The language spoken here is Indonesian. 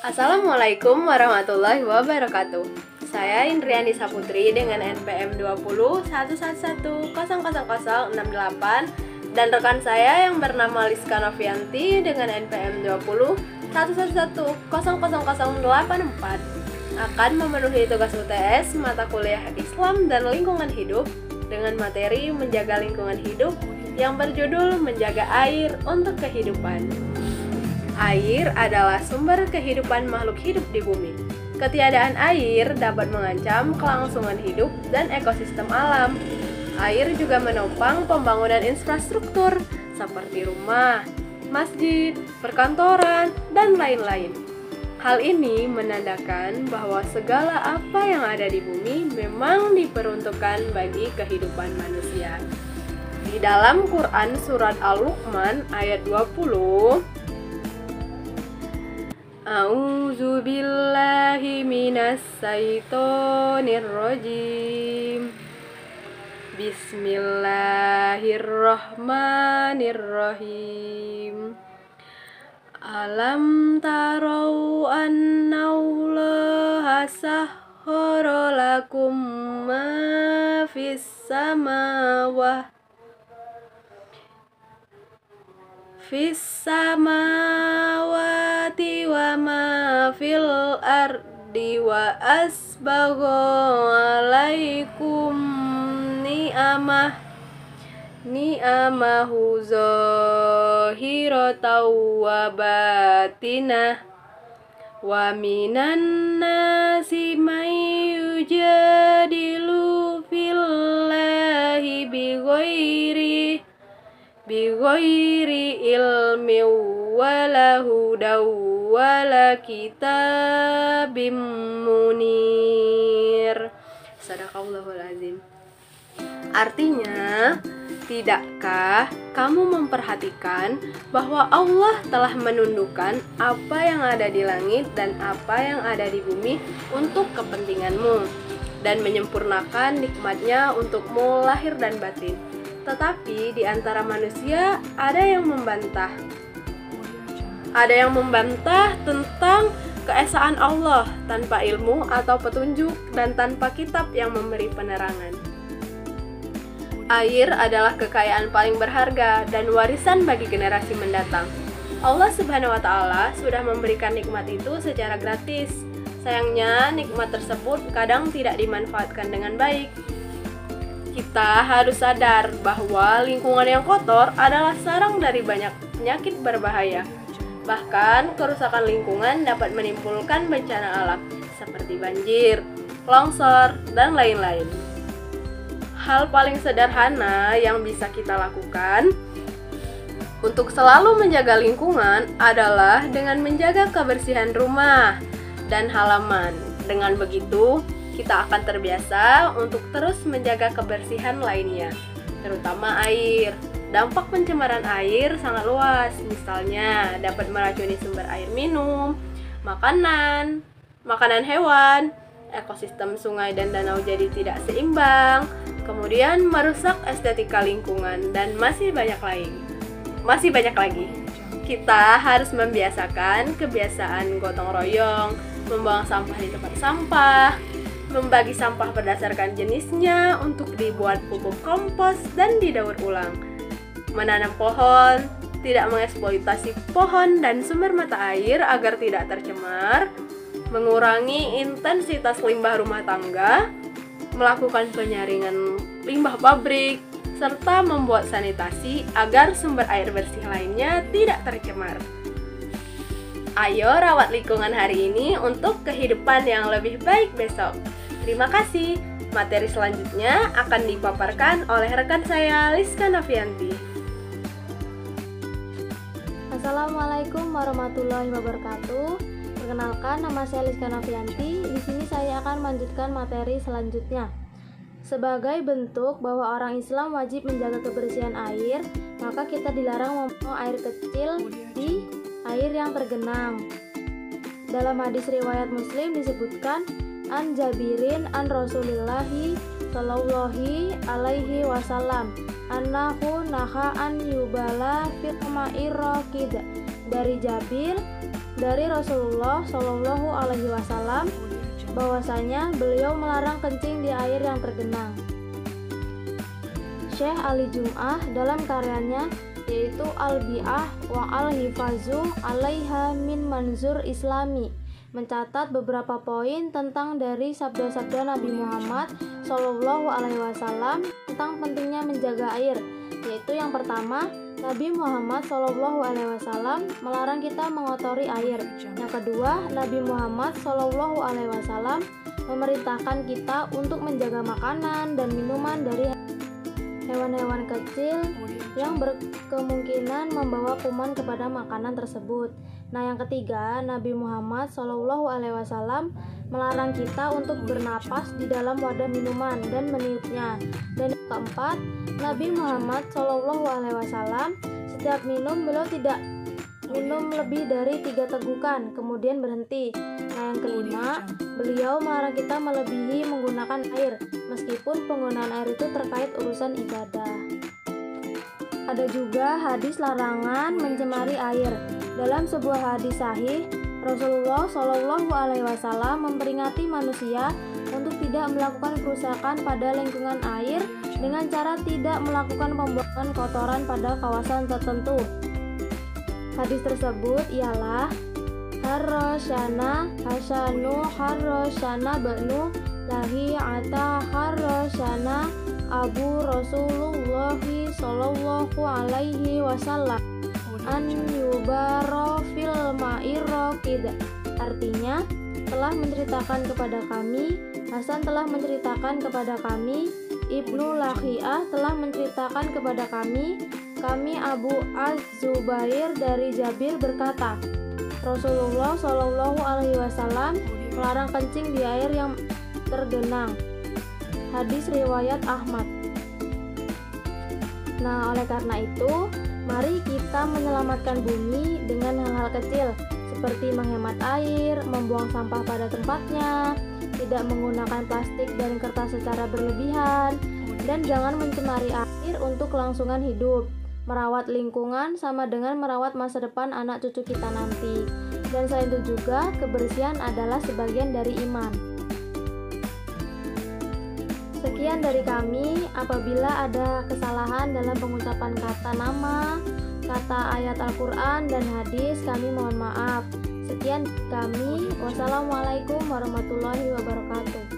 Assalamualaikum warahmatullahi wabarakatuh. Saya Indriani Saputri dengan NPM 201111000068 dan rekan saya yang bernama Liska Novianti dengan NPM 2011100084 akan memenuhi tugas UTS mata kuliah Islam dan Lingkungan Hidup dengan materi menjaga lingkungan hidup yang berjudul Menjaga Air untuk Kehidupan. Air adalah sumber kehidupan makhluk hidup di bumi. Ketiadaan air dapat mengancam kelangsungan hidup dan ekosistem alam. Air juga menopang pembangunan infrastruktur seperti rumah, masjid, perkantoran, dan lain-lain. Hal ini menandakan bahwa segala apa yang ada di bumi memang diperuntukkan bagi kehidupan manusia. Di dalam Quran surat Al-Luqman ayat 20, A'udzu billahi minas syaitonir rajim. Bismillahirrahmanirrahim. Alam tarau annallaha sahhara lakum ma fis samawati wa ma fil ardi wa asbagha alaikum ni'amahu zahiratan wa batinah wa minan nasi may yujadilu fillahi bighairi ilmi wala hudaw wala kitabim munir. Sadaqallahul azim. Artinya, tidakkah kamu memperhatikan bahwa Allah telah menundukkan apa yang ada di langit dan apa yang ada di bumi untuk kepentinganmu dan menyempurnakan nikmatnya untukmu lahir dan batin. Tetapi di antara manusia ada yang membantah tentang keesaan Allah tanpa ilmu atau petunjuk dan tanpa kitab yang memberi penerangan. Air adalah kekayaan paling berharga dan warisan bagi generasi mendatang. Allah Subhanahu wa Ta'ala sudah memberikan nikmat itu secara gratis. Sayangnya, nikmat tersebut kadang tidak dimanfaatkan dengan baik. Kita harus sadar bahwa lingkungan yang kotor adalah sarang dari banyak penyakit berbahaya. Bahkan, kerusakan lingkungan dapat menimbulkan bencana alam seperti banjir, longsor, dan lain-lain. Hal paling sederhana yang bisa kita lakukan untuk selalu menjaga lingkungan adalah dengan menjaga kebersihan rumah dan halaman. Dengan begitu, kita akan terbiasa untuk terus menjaga kebersihan lainnya, terutama air. Dampak pencemaran air sangat luas, misalnya dapat meracuni sumber air minum, makanan hewan, ekosistem sungai dan danau jadi tidak seimbang, kemudian merusak estetika lingkungan, dan masih banyak lagi. Kita harus membiasakan kebiasaan gotong royong, membuang sampah di tempat sampah, membagi sampah berdasarkan jenisnya untuk dibuat pupuk kompos dan didaur ulang, menanam pohon, tidak mengeksploitasi pohon dan sumber mata air agar tidak tercemar, mengurangi intensitas limbah rumah tangga, melakukan penyaringan limbah pabrik, serta membuat sanitasi agar sumber air bersih lainnya tidak tercemar. Ayo rawat lingkungan hari ini untuk kehidupan yang lebih baik besok. Terima kasih. Materi selanjutnya akan dipaparkan oleh rekan saya Liska Novianti. Assalamualaikum warahmatullahi wabarakatuh. Perkenalkan, nama saya Liska Novianti. Di sini saya akan melanjutkan materi selanjutnya. Sebagai bentuk bahwa orang Islam wajib menjaga kebersihan air, maka kita dilarang membuang air kecil di air yang tergenang. Dalam hadis riwayat Muslim disebutkan, an Jabirin an Rasulillahi sallallahu alaihi wasallam annahu naha an yubala fil ma'ir raqid. Dari Jabir, dari Rasulullah Shallallahu Alaihi Wasallam bahwasanya beliau melarang kencing di air yang tergenang. Syekh Ali Jum'ah dalam karyanya yaitu Al-Bi'ah wa Al-Hifazu alaiha min manzur islami mencatat beberapa poin tentang dari sabda-sabda Nabi Muhammad Shallallahu Alaihi Wasallam tentang pentingnya menjaga air, yaitu yang pertama, Nabi Muhammad Shallallahu Alaihi Wasallam melarang kita mengotori air. Yang kedua, Nabi Muhammad Shallallahu Alaihi Wasallam memerintahkan kita untuk menjaga makanan dan minuman dari hewan-hewan kecil yang berkemungkinan membawa kuman kepada makanan tersebut. Nah, yang ketiga, Nabi Muhammad Shallallahu Alaihi Wasallam melarang kita untuk bernapas di dalam wadah minuman dan meniupnya. Dan yang keempat, Nabi Muhammad Shallallahu Alaihi Wasallam setiap minum beliau tidak minum lebih dari 3 tegukan, kemudian berhenti. Nah, yang kelima, beliau melarang kita melebihi menggunakan air, meskipun penggunaan air itu terkait urusan ibadah. Ada juga hadis larangan mencemari air. Dalam sebuah hadis sahih, Rasulullah Shallallahu Alaihi Wasallam memperingati manusia untuk tidak melakukan kerusakan pada lingkungan air dengan cara tidak melakukan pembuangan kotoran pada kawasan tertentu. Hadis tersebut ialah Harroshana Hasanu Harroshana Banu Lahi Ata Harroshana Abu Rasulullah Sallallahu Alaihi Wasallam an yubaro fil ma'irraqid. Artinya, telah menceritakan kepada kami, Hasan telah menceritakan kepada kami, Ibnu Lahi'ah telah menceritakan kepada kami Abu Az-Zubair dari Jabir berkata, Rasulullah Shallallahu Alaihi Wasallam melarang kencing di air yang tergenang. Hadis riwayat Ahmad. Nah, oleh karena itu, mari kita menyelamatkan bumi dengan hal-hal kecil seperti menghemat air, membuang sampah pada tempatnya, tidak menggunakan plastik dan kertas secara berlebihan, dan jangan mencemari air untuk kelangsungan hidup. Merawat lingkungan sama dengan merawat masa depan anak cucu kita nanti. Dan selain itu juga, kebersihan adalah sebagian dari iman. Sekian dari kami. Apabila ada kesalahan dalam pengucapan kata nama, kata ayat Al-Quran, dan hadis, kami mohon maaf. Sekian kami. Wassalamualaikum warahmatullahi wabarakatuh.